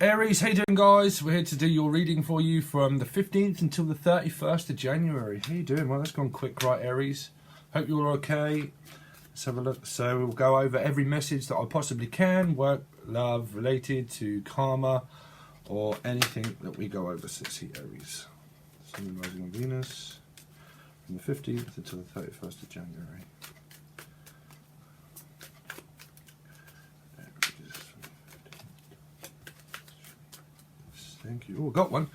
Aries, how you doing, guys? We're here to do your reading for you from the 15th until the 31st of January. How you doing? Well, that's gone quick, right, Aries? Hope you're okay. Let's have a look. So we'll go over every message that I possibly can, work, love, related to karma, or anything that we go over. So let's see, Aries. Sun rising on Venus from the 15th until the 31st of January. Thank you. Oh, got one.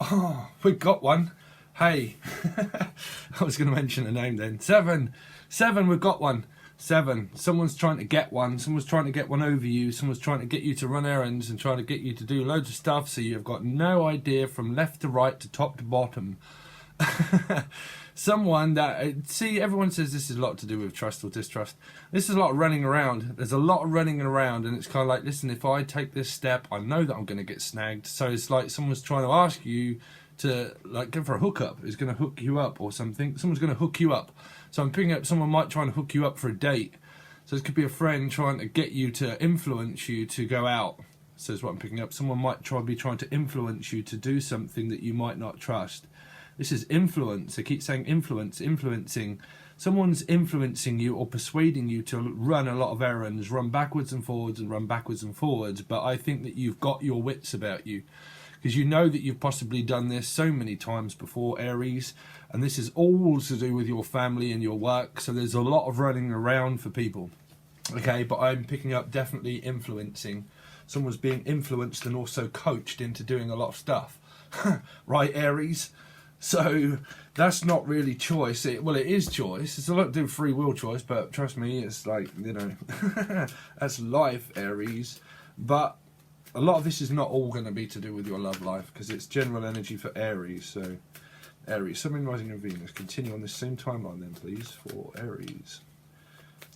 Oh, we got one. Hey, I was going to mention a name then. Seven, we've got one. 7. Someone's trying to get one. Someone's trying to get one over you. Someone's trying to get you to run errands and trying to get you to do loads of stuff. So you've got no idea from left to right to top to bottom. Someone that, see, everyone says this is a lot to do with trust or distrust. This is a lot of running around. There's a lot of running around, and it's kind of like, listen, if I take this step, I know that I'm going to get snagged. So it's like someone's trying to ask you to, like, go for a hookup. Is going to hook you up or something. Someone's going to hook you up. So I'm picking up someone might try and hook you up for a date. So this could be a friend trying to get you to influence you to go out. So that's what I'm picking up. Someone might be trying to influence you to do something that you might not trust. This is influence. I keep saying influence, influencing. Someone's influencing you or persuading you to run a lot of errands, run backwards and forwards and run backwards and forwards. But I think that you've got your wits about you, because you know that you've possibly done this so many times before, Aries. And this is all to do with your family and your work. So there's a lot of running around for people. Okay, but I'm picking up definitely influencing. Someone's being influenced and also coached into doing a lot of stuff. Right, Aries? So that's not really choice. Well, it is choice. It's a lot to do with free will choice, but trust me, it's like, you know, that's life, Aries. But a lot of this is not all going to be to do with your love life, because it's general energy for Aries. So Aries, Sun, Moon, Rising and Venus. Continue on the same timeline then, please, for Aries.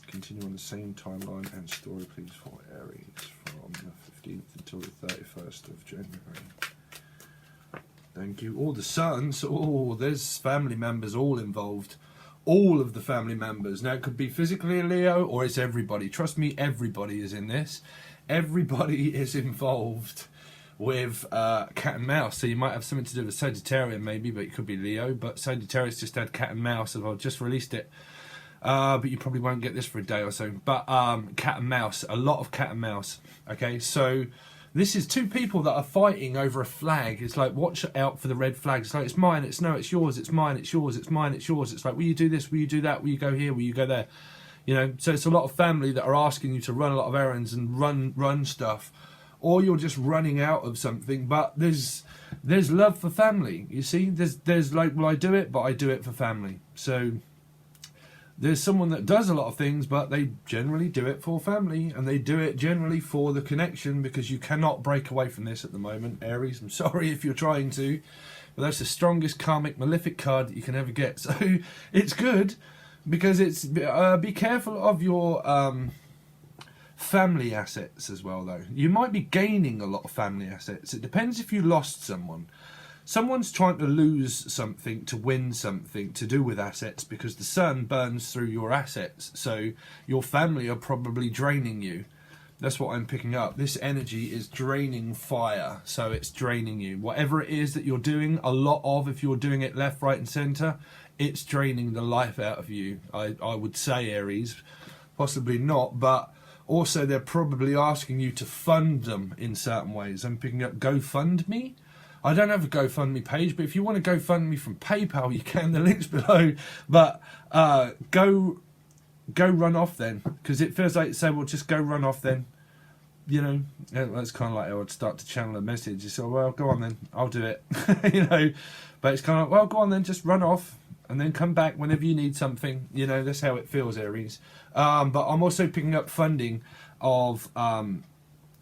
Continue on the same timeline and story, please, for Aries from the 15th until the 31st of January. Thank you. All the sons. Oh, there's family members all involved. All of the family members. Now, it could be physically a Leo, or it's everybody. Trust me, everybody is in this. Everybody is involved with cat and mouse. So you might have something to do with Sagittarius, maybe, but it could be Leo. But Sagittarius just had cat and mouse, and I've just released it. But you probably won't get this for a day or so. But cat and mouse. A lot of cat and mouse. Okay, so this is two people that are fighting over a flag. It's like, watch out for the red flag. It's like, it's mine, it's no, it's yours, it's mine, it's yours, it's mine, it's yours. It's like, will you do this, will you do that, will you go here, will you go there? You know, so it's a lot of family that are asking you to run a lot of errands and run stuff. Or you're just running out of something, but there's love for family, you see? There's like, well, I do it, but I do it for family. So there's someone that does a lot of things, but they generally do it for family, and they do it generally for the connection, because you cannot break away from this at the moment, Aries. I'm sorry if you're trying to, but that's the strongest karmic malefic card that you can ever get. So it's good, because it's be careful of your family assets as well, though. You might be gaining a lot of family assets. It depends if you lost someone. Someone's trying to lose something to win something to do with assets, because the sun burns through your assets. So your family are probably draining you. That's what I'm picking up. This energy is draining fire. So it's draining you. Whatever it is that you're doing, a lot of, if you're doing it left, right and centre, it's draining the life out of you. I would say, Aries. Possibly not, but also they're probably asking you to fund them in certain ways. I'm picking up GoFundMe. I don't have a GoFundMe page, but if you want to GoFundMe from PayPal, you can. The link's below. But go run off then, because it feels like, say, well, just go run off then. You know, that's kind of like I would start to channel a message. You say, well, go on then, I'll do it. You know, but it's kind of like, well, go on then, just run off and then come back whenever you need something. You know, that's how it feels, Aries. But I'm also picking up funding of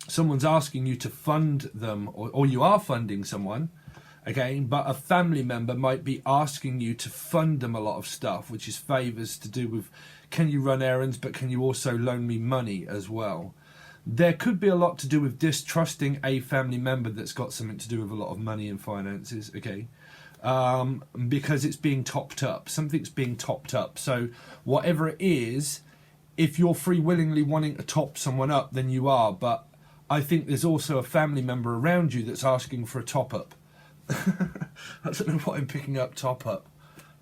someone's asking you to fund them, or you are funding someone, again, but a family member might be asking you to fund them a lot of stuff, which is favours to do with, can you run errands, but can you also loan me money as well? There could be a lot to do with distrusting a family member that's got something to do with a lot of money and finances, okay? Because it's being topped up. Something's being topped up. So whatever it is, if you're free willingly wanting to top someone up, then you are, but I think there's also a family member around you that's asking for a top-up. I don't know what I'm picking up, top-up.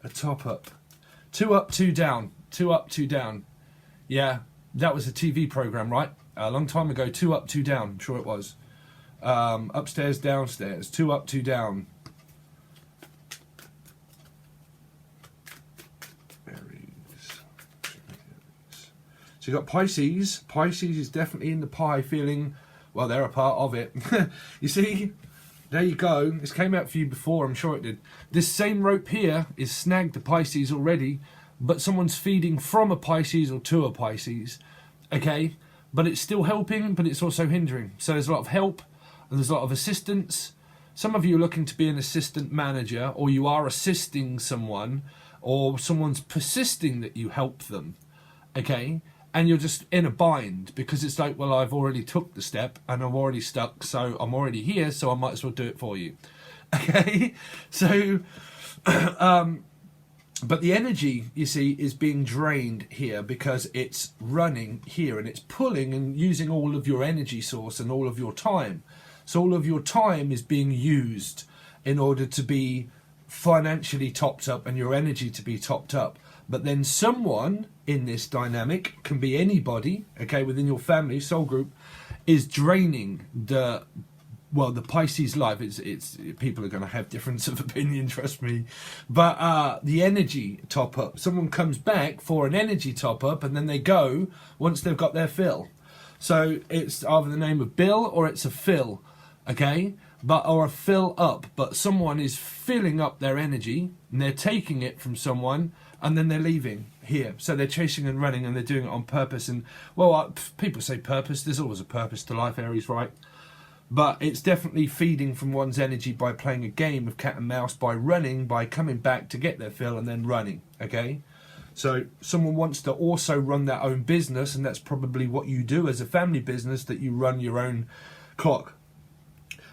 A top-up. 2 up, 2 down. 2 up, 2 down. Yeah, that was a TV program, right? A long time ago. 2 up, 2 down. I'm sure it was. Upstairs, downstairs. 2 up, 2 down. Aries. So you got Pisces. Pisces is definitely in the pie, feeling, well, they're a part of it. You see, there you go. This came out for you before, I'm sure it did. This same rope here is snagged to Pisces already, but someone's feeding from a Pisces or to a Pisces, okay? But it's still helping, but it's also hindering. So there's a lot of help and there's a lot of assistance. Some of you are looking to be an assistant manager, or you are assisting someone, or someone's persisting that you help them, okay? And you're just in a bind because it's like, well, I've already took the step and I'm already stuck, so I'm already here, so I might as well do it for you, okay? So, but the energy, you see, is being drained here because it's running here and it's pulling and using all of your energy source and all of your time. So all of your time is being used in order to be financially topped up and your energy to be topped up. But then someone in this dynamic, can be anybody, okay, within your family, soul group, is draining the Pisces life. It's people are going to have difference of opinion, trust me. But the energy top up, someone comes back for an energy top up and then they go once they've got their fill. So it's either the name of Bill or it's a fill, okay? Or a fill up, but someone is filling up their energy and they're taking it from someone and then they're leaving here. So they're chasing and running and they're doing it on purpose. And well, people say purpose, there's always a purpose to life, Aries, right? But it's definitely feeding from one's energy by playing a game of cat and mouse, by running, by coming back to get their fill and then running, okay? So someone wants to also run their own business, and that's probably what you do as a family business, that you run your own clock.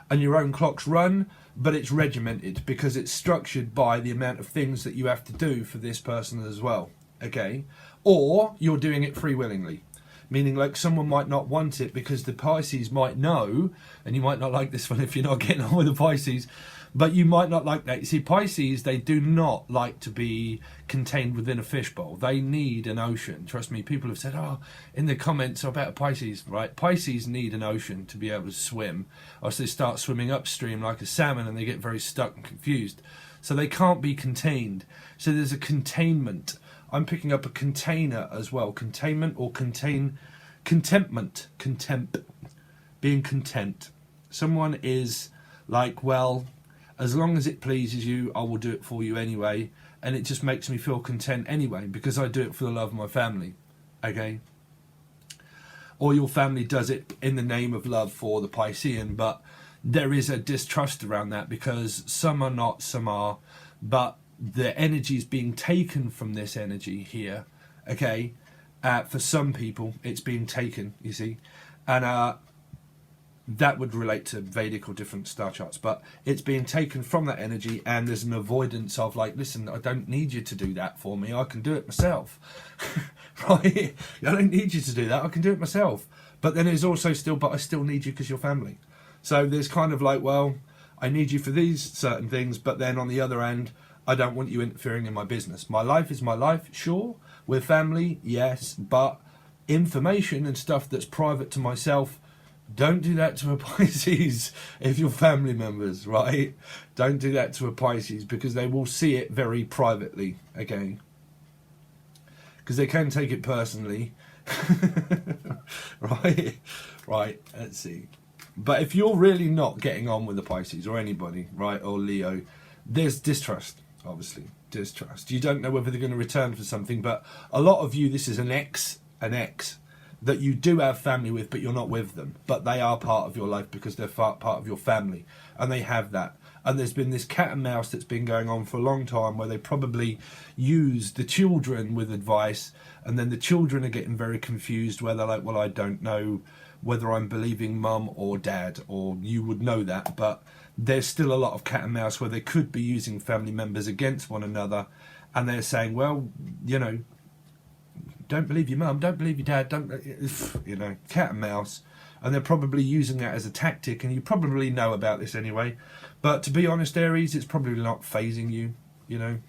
And your own clock's run, but it's regimented because it's structured by the amount of things that you have to do for this person as well, okay? Or you're doing it free willingly. Meaning, like, someone might not want it because the Pisces might know, and you might not like this one if you're not getting on with the Pisces, but you might not like that. You see, Pisces, they do not like to be contained within a fishbowl. They need an ocean. Trust me, people have said, oh, in the comments about Pisces, right? Pisces need an ocean to be able to swim, or else they start swimming upstream like a salmon and they get very stuck and confused. So they can't be contained. So there's a containment. I'm picking up a container as well. Containment or contentment. Contempt. Being content. Someone is like, well, as long as it pleases you, I will do it for you anyway. And it just makes me feel content anyway, because I do it for the love of my family. Okay? Or your family does it in the name of love for the Piscean, but there is a distrust around that because some are not, some are. But the energy is being taken from this energy here, okay? For some people, it's being taken, you see. And that would relate to Vedic or different star charts, but it's being taken from that energy, and there's an avoidance of, like, listen, I don't need you to do that for me. I can do it myself, right? I don't need you to do that. I can do it myself. But then there's also still, but I still need you because you're family. So there's kind of like, well, I need you for these certain things, but then on the other end, I don't want you interfering in my business. My life is my life, sure. We're family, yes, but information and stuff that's private to myself, don't do that to a Pisces if you're family members, right? Don't do that to a Pisces because they will see it very privately, okay? Because they can take it personally. Right? Right, let's see. But if you're really not getting on with the Pisces or anybody, right, or Leo, there's distrust. Obviously, distrust. You don't know whether they're going to return for something, but a lot of you, this is an ex that you do have family with, but you're not with them. But they are part of your life because they're part of your family, and they have that. And there's been this cat and mouse that's been going on for a long time where they probably use the children with advice, and then the children are getting very confused where they're like, well, I don't know whether I'm believing mum or dad, or you would know that, but there's still a lot of cat and mouse where they could be using family members against one another, and they're saying, well, you know, don't believe your mum, don't believe your dad, don't, you know, cat and mouse. and they're probably using that as a tactic, and you probably know about this anyway. But to be honest, Aries, it's probably not phasing you, you know.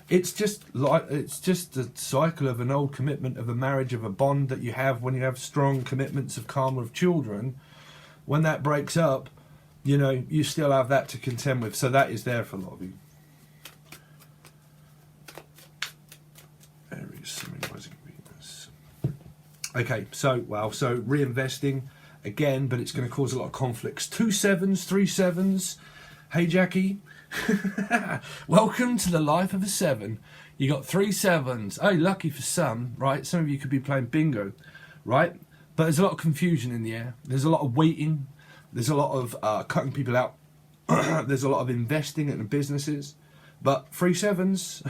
It's just a cycle of an old commitment, of a marriage, of a bond that you have when you have strong commitments of karma of children. When that breaks up, you know, you still have that to contend with. So that is there for a lot of you. Aries, symbolizing Venus. Okay, so, well, so reinvesting again, but it's going to cause a lot of conflicts. 2 7s, 3 7s. Hey, Jackie. Welcome to the life of a 7. You got 3 7s. Oh, lucky for some, right? Some of you could be playing bingo, right? But there's a lot of confusion in the air. There's a lot of waiting. There's a lot of cutting people out. There's a lot of investing in businesses. But 3 7s.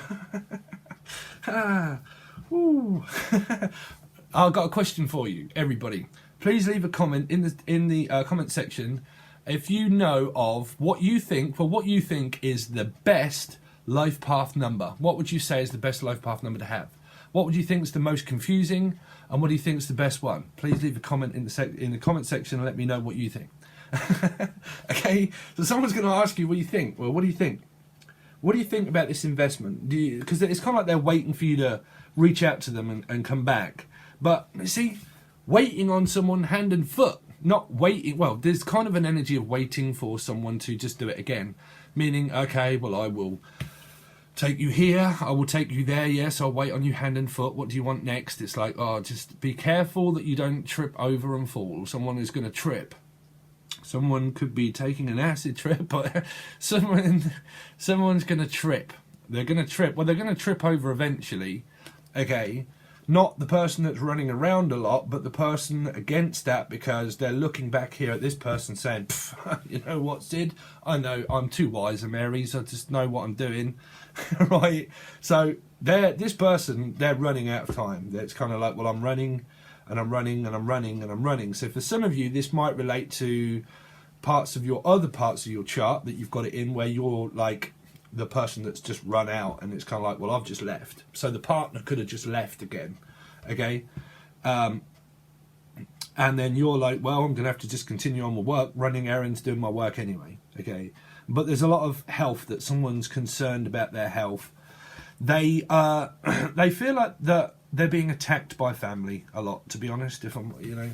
I've got a question for you, everybody. Please leave a comment in the comment section if you know of what you think is the best life path number. What would you say is the best life path number to have? What would you think is the most confusing, and what do you think is the best one? Please leave a comment in the comment section and let me know what you think. Okay, so someone's going to ask you what you think. Well, what do you think? What do you think about this investment? Because it's kind of like they're waiting for you to reach out to them and come back. But you see, waiting on someone hand and foot. Not waiting, well, there's kind of an energy of waiting for someone to just do it again. Meaning, okay, well, I will take you here, I will take you there, yes, I'll wait on you hand and foot. What do you want next? It's like, oh, just be careful that you don't trip over and fall. Someone is going to trip. Someone could be taking an acid trip, but someone's going to trip. They're going to trip. Well, they're going to trip over eventually, okay? Not the person that's running around a lot, but the person against that, because they're looking back here at this person saying, you know what, Sid? I know I'm too wise, I'm Aries. I just know what I'm doing, right? So this person, they're running out of time. It's kind of like, well, I'm running, and I'm running, and I'm running, and I'm running. So for some of you, this might relate to other parts of your chart that you've got it in, where you're like the person that's just run out, and it's kind of like, well, I've just left. So the partner could have just left again, okay? And then you're like, well, I'm going to have to just continue on with work, running errands, doing my work anyway, okay? But there's a lot of health that someone's concerned about their health. They feel like that they're being attacked by family a lot, to be honest. If I'm, you know,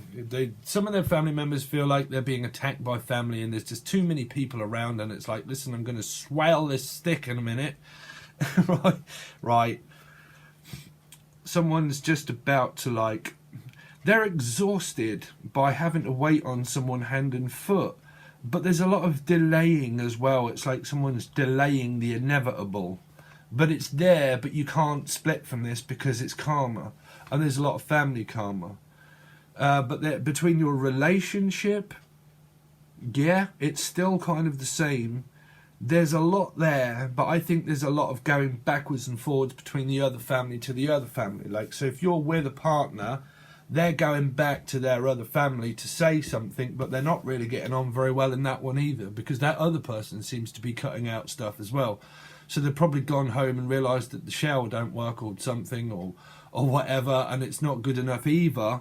some of their family members feel like they're being attacked by family, and there's just too many people around, and it's like, listen, I'm going to swell this stick in a minute. right. Someone's just about to, like, they're exhausted by having to wait on someone hand and foot, but there's a lot of delaying as well. It's like someone's delaying the inevitable. But it's there, but you can't split from this because it's karma. And there's a lot of family karma. But between your relationship, yeah, it's still kind of the same. There's a lot there, but I think there's a lot of going backwards and forwards between the other family to the other family. Like, so if you're with a partner, they're going back to their other family to say something, but they're not really getting on very well in that one either, because that other person seems to be cutting out stuff as well. So they've probably gone home and realised that the shower don't work or something or whatever, and it's not good enough either.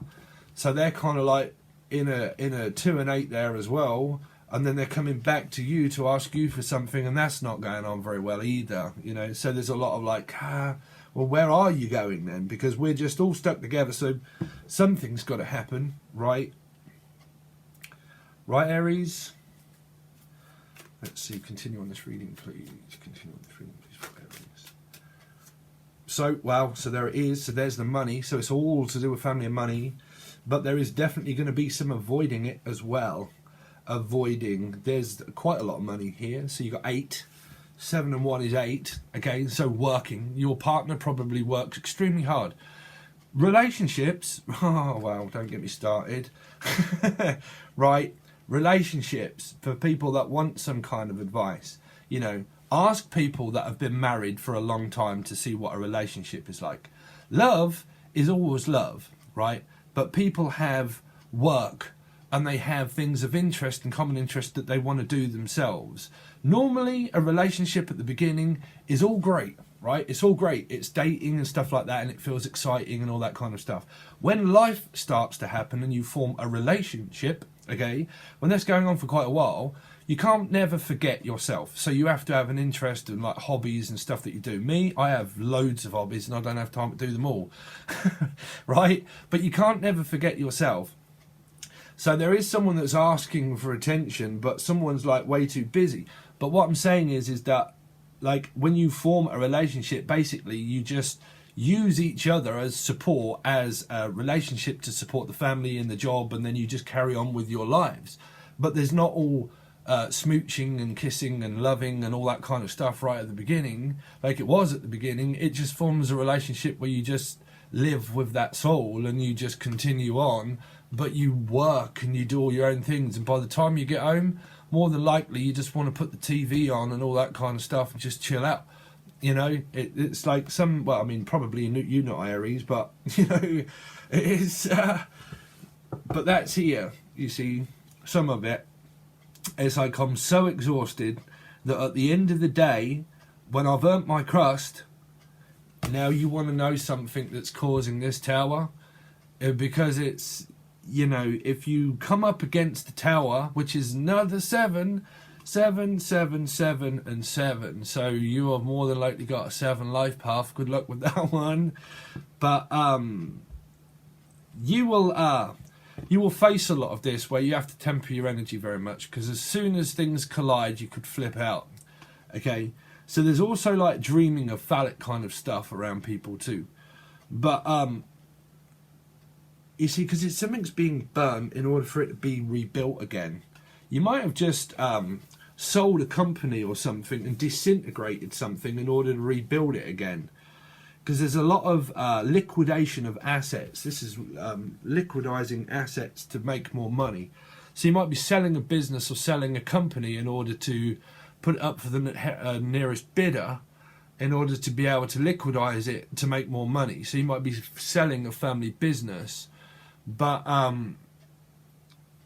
So they're kind of like in a 2 and 8 there as well, and then they're coming back to you to ask you for something, and that's not going on very well either. You know, so there's a lot of like, well, where are you going then? Because we're just all stuck together. So something's got to happen, right? Right, Aries? Let's see, continue on this reading, please. Continue on this reading, please, for Aries. So, well, so there it is. So there's the money. So it's all to do with family and money. But there is definitely going to be some avoiding it as well. Avoiding. There's quite a lot of money here. So you got 8. 7 and 1 is 8. Okay, so working. Your partner probably works extremely hard. Relationships. Oh, well, don't get me started. Right. Relationships, for people that want some kind of advice, you know, ask people that have been married for a long time to see what a relationship is like. Love is always love, right? But people have work and they have things of interest and common interest that they want to do themselves. Normally, a relationship at the beginning is all great. right? It's all great. It's dating and stuff like that, and it feels exciting and all that kind of stuff. When life starts to happen and you form a relationship, okay, when that's going on for quite a while, you can't never forget yourself. So you have to have an interest in like hobbies and stuff that you do. Me, I have loads of hobbies and I don't have time to do them all, right? But you can't never forget yourself. So there is someone that's asking for attention, but someone's like way too busy. But what I'm saying is that like when you form a relationship, basically you just use each other as support, as a relationship to support the family and the job, and then you just carry on with your lives. But there's not all smooching and kissing and loving and all that kind of stuff right at the beginning, like it was at the beginning. It just forms a relationship where you just live with that soul and you just continue on, but you work and you do all your own things, and by the time you get home, more than likely you just want to put the TV on and all that kind of stuff and just chill out. You know, it's like some, well, I mean, probably you're not Aries, but you know, it is, but that's here, you see, some of it. It's like I'm so exhausted that at the end of the day, when I've earned my crust, now you want to know something that's causing this tower? Because it's, you know, if you come up against the tower, which is another 7, 7, 7, 7, and 7, so you have more than likely got a 7 life path. Good luck with that one. But you will face a lot of this where you have to temper your energy very much, because as soon as things collide, you could flip out. Okay, so there's also like dreaming of phallic kind of stuff around people too. But you see, because something's being burnt in order for it to be rebuilt again. You might have just sold a company or something and disintegrated something in order to rebuild it again. Because there's a lot of liquidation of assets. This is liquidizing assets to make more money. So you might be selling a business or selling a company in order to put it up for the nearest bidder in order to be able to liquidize it to make more money. So you might be selling a family business, but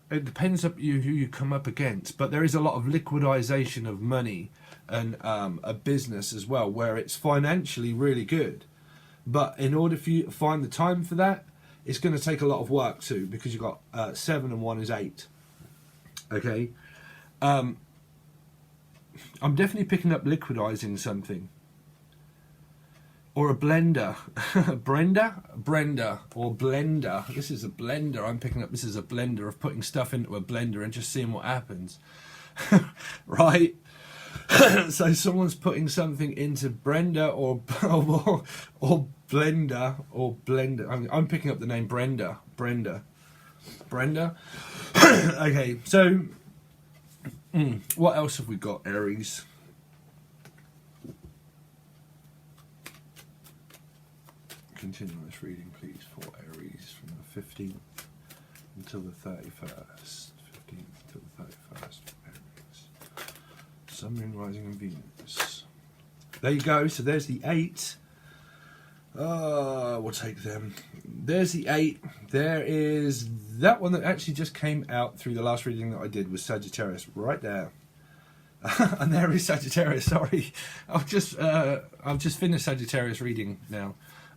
it depends on who you come up against. But there is a lot of liquidization of money and a business as well, where it's financially really good. But in order for you to find the time for that, it's going to take a lot of work too, because you've got 7 and 1 is 8. Okay. I'm definitely picking up liquidizing something. Or a blender. Brenda or blender. This is a blender. I'm picking up this is a blender of putting stuff into a blender and just seeing what happens. Right? So someone's putting something into Brenda or blender or blender. I'm picking up the name Brenda. Okay, so what else have we got, Aries? Continuous reading, please, for Aries from the 15th until the 31st. 15th until the 31st. Aries. Sun, Moon, Rising, and Venus. There you go. So there's the 8. We'll take them. There's the 8. There is that one that actually just came out through the last reading that I did with Sagittarius, right there. And there is Sagittarius. Sorry, I've just finished Sagittarius reading now,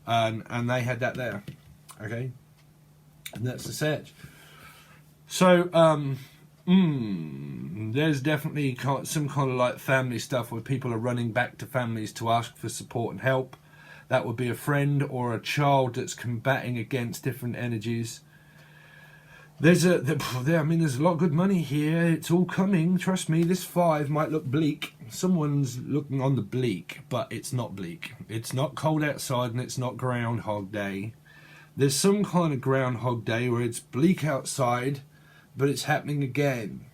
and they had that there. Okay, and that's the Sag. So there's definitely some kind of like family stuff where people are running back to families to ask for support and help. That would be a friend or a child that's combating against different energies. There's a lot of good money here. It's all coming. Trust me, this 5 might look bleak. Someone's looking on the bleak, but it's not bleak. It's not cold outside and it's not Groundhog Day. There's some kind of Groundhog Day where it's bleak outside, but it's happening again.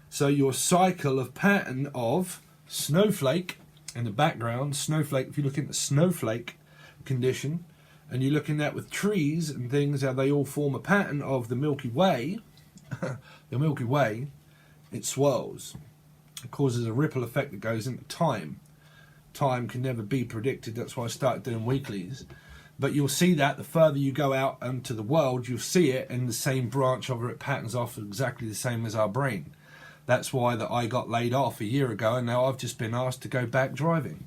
So your cycle of pattern of snowflake in the background, snowflake, if you look at the snowflake condition, and you're looking at with trees and things, how they all form a pattern of the Milky Way, the Milky Way, it swirls. It causes a ripple effect that goes into time. Time can never be predicted, that's why I started doing weeklies. But you'll see that the further you go out into the world, you'll see it in the same branch of it patterns off exactly the same as our brain. That's why that I got laid off a year ago, and now I've just been asked to go back driving.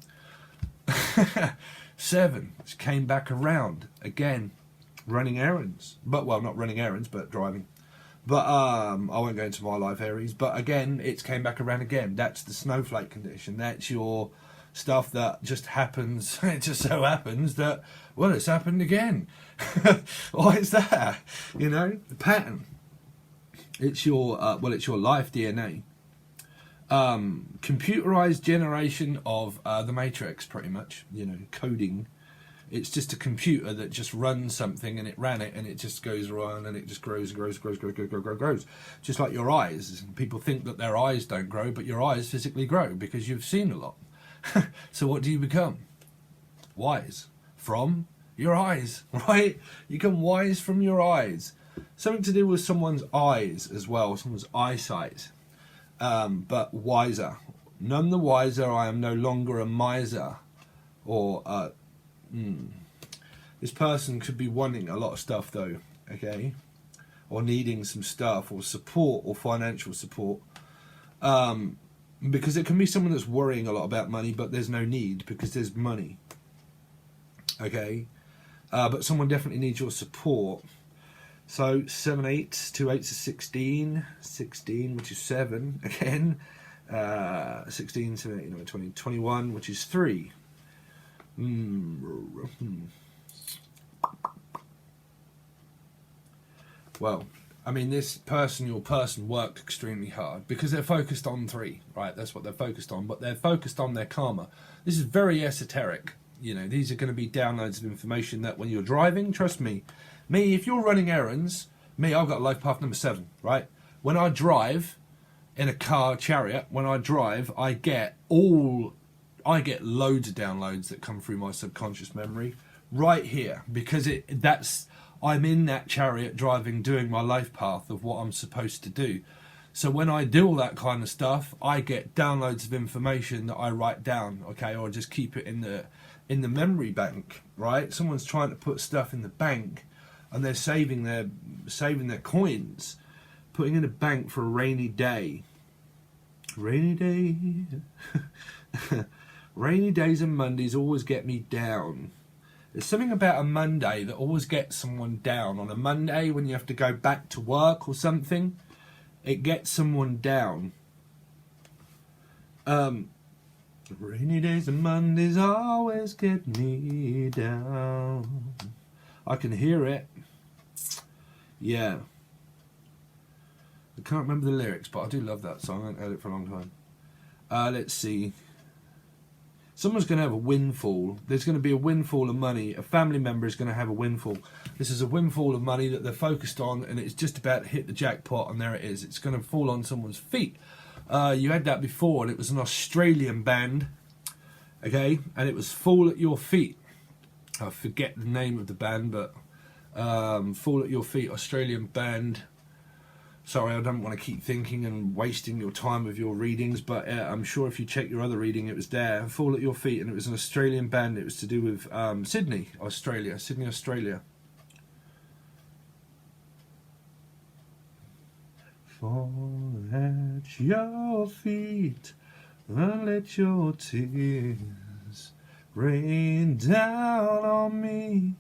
7, which came back around again, running errands. But, well, not running errands, but driving. But I won't go into my life, Aries. But again, it's came back around again. That's the snowflake condition. That's your stuff that just happens. It just so happens that, well, it's happened again. Why is that? You know, the pattern. It's your it's your life DNA. Computerized generation of the Matrix, pretty much. You know, coding. It's just a computer that just runs something, and it ran it, and it just goes around, and it just grows and grows, grows. Just like your eyes. People think that their eyes don't grow, but your eyes physically grow because you've seen a lot. So what do you become? Wise. From your eyes, right? You become wise from your eyes. Something to do with someone's eyes as well, someone's eyesight. But wiser. None the wiser, I am no longer a miser. Or, this person could be wanting a lot of stuff though, okay? Or needing some stuff, or support, or financial support. Because it can be someone that's worrying a lot about money, but there's no need because there's money. Okay? But someone definitely needs your support. So 7 8, 2 8 is 16, 16, which is 7 again. 16, 7, 8, 9, 20, 21, which is 3. Well, I mean, this person, your person, worked extremely hard because they're focused on 3, right? That's what they're focused on, but they're focused on their karma. This is very esoteric. You know, these are going to be downloads of information that when you're driving, trust me, if you're running errands, I've got life path number 7, right? When I drive in a car, chariot, when I drive, I get loads of downloads that come through my subconscious memory right here because I'm in that chariot driving, doing my life path of what I'm supposed to do. So when I do all that kind of stuff, I get downloads of information that I write down, okay, or just keep it in the memory bank, right? Someone's trying to put stuff in the bank, and they're saving their coins, putting in a bank for a rainy day. Rainy day. Rainy days and Mondays always get me down. There's something about a Monday that always gets someone down. On a Monday, when you have to go back to work or something, it gets someone down. Rainy days and Mondays always get me down. I can hear it. Yeah. I can't remember the lyrics, but I do love that song. I haven't heard it for a long time. Let's see. Someone's going to have a windfall. There's going to be a windfall of money. A family member is going to have a windfall. This is a windfall of money that they're focused on, and it's just about to hit the jackpot, and there it is. It's going to fall on someone's feet. You had that before, and it was an Australian band, okay? And it was Fall at Your Feet. I forget the name of the band, but Fall at Your Feet, Australian band. Sorry, I don't want to keep thinking and wasting your time with your readings, but I'm sure if you check your other reading, it was there. Fall at Your Feet, and it was an Australian band. It was to do with Sydney, Australia. Fall at your feet and let your tears rain down on me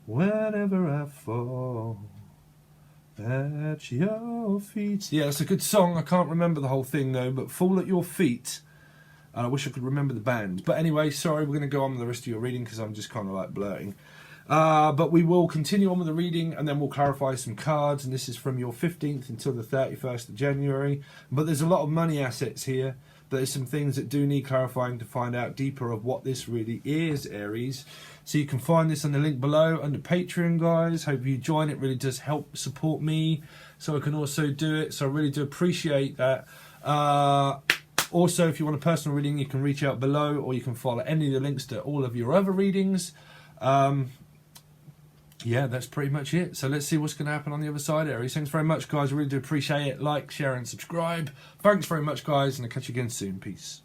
whenever I fall at your feet. Yeah, it's a good song. I can't remember the whole thing though, but Fall at Your Feet. And I wish I could remember the band. But anyway, sorry, we're going to go on with the rest of your reading because I'm just kind of like blurting. But we will continue on with the reading, and then we'll clarify some cards, and this is from your 15th until the 31st of January. But there's a lot of money assets here, but there's some things that do need clarifying to find out deeper of what this really is, Aries. So you can find this on the link below under Patreon, guys. Hope you join. It really does help support me so I can also do it, so I really do appreciate that. Also, if you want a personal reading, you can reach out below, or you can follow any of the links to all of your other readings. Yeah, that's pretty much it. So let's see what's going to happen on the other side, Aries. Thanks very much, guys. I really do appreciate it. Like, share, and subscribe. Thanks very much, guys, and I'll catch you again soon. Peace.